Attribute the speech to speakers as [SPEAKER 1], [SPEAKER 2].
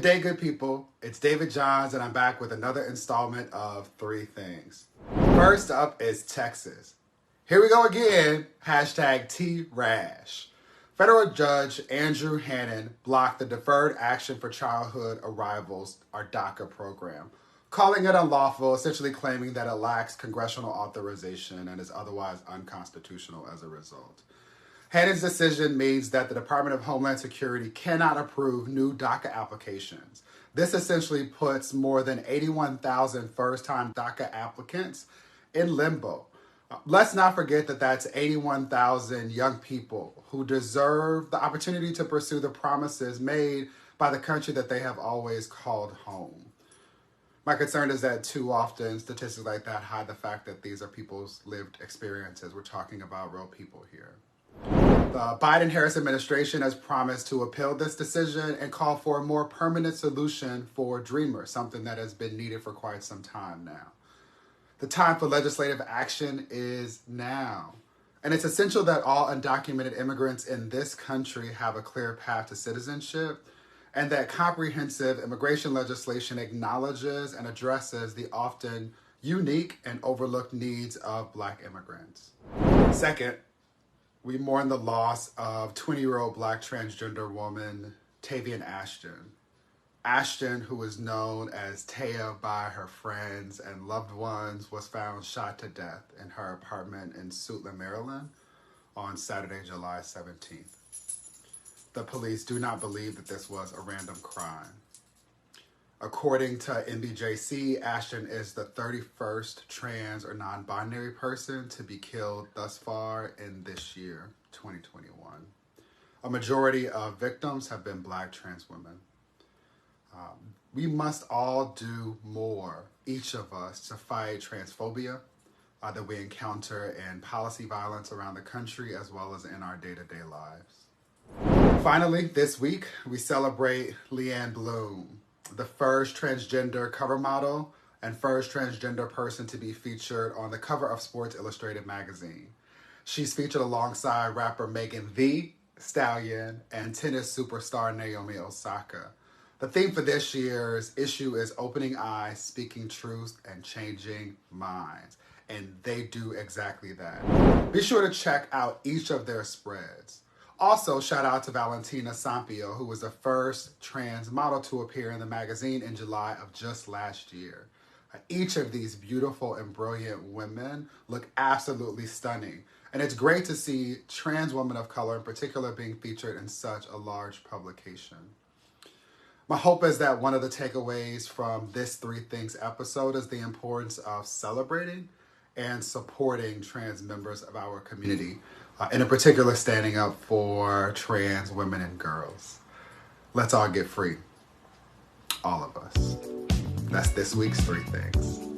[SPEAKER 1] day, good people. It's David Johns, and I'm back with another installment of Three Things. First up is Texas. Here we go again, hashtag T-Rash. Federal Judge Andrew Hannon blocked the Deferred Action for Childhood Arrivals, or DACA program, calling it unlawful, essentially claiming that it lacks congressional authorization and is otherwise unconstitutional as a result. Hannon's decision means that the Department of Homeland Security cannot approve new DACA applications. This essentially puts more than 81,000 first-time DACA applicants in limbo. Let's not forget that that's 81,000 young people who deserve the opportunity to pursue the promises made by the country that they have always called home. My concern is that too often statistics like that hide the fact that these are people's lived experiences. We're talking about real people here. The Biden-Harris administration has promised to appeal this decision and call for a more permanent solution for Dreamers, something that has been needed for quite some time now. The time for legislative action is now. And it's essential that all undocumented immigrants in this country have a clear path to citizenship, and that comprehensive immigration legislation acknowledges and addresses the often unique and overlooked needs of Black immigrants. Second, we mourn the loss of 20-year-old Black transgender woman, Tavian Ashton. Ashton, who is known as Taya by her friends and loved ones, was found shot to death in her apartment in Suitland, Maryland on Saturday, July 17th. The police do not believe that this was a random crime. According to NBJC, Ashton is the 31st trans or non-binary person to be killed thus far in this year, 2021. A majority of victims have been Black trans women. We must all do more, each of us, to fight transphobia that we encounter in policy violence around the country as well as in our day-to-day lives. Finally, this week, we celebrate Leanne Bloom, the first transgender cover model and first transgender person to be featured on the cover of Sports Illustrated magazine. She's featured alongside rapper Megan Thee Stallion and tennis superstar Naomi Osaka. The theme for this year's issue is Opening Eyes, Speaking Truth, and Changing Minds. And they do exactly that. Be sure to check out each of their spreads. Also, shout out to Valentina Sampio, who was the first trans model to appear in the magazine in July of just last year. Each of these beautiful and brilliant women look absolutely stunning. And it's great to see trans women of color in particular being featured in such a large publication. My hope is that one of the takeaways from this Three Things episode is the importance of celebrating and supporting trans members of our community, and in particular standing up for trans women and girls. Let's all get free. All of us. That's this week's Three Things.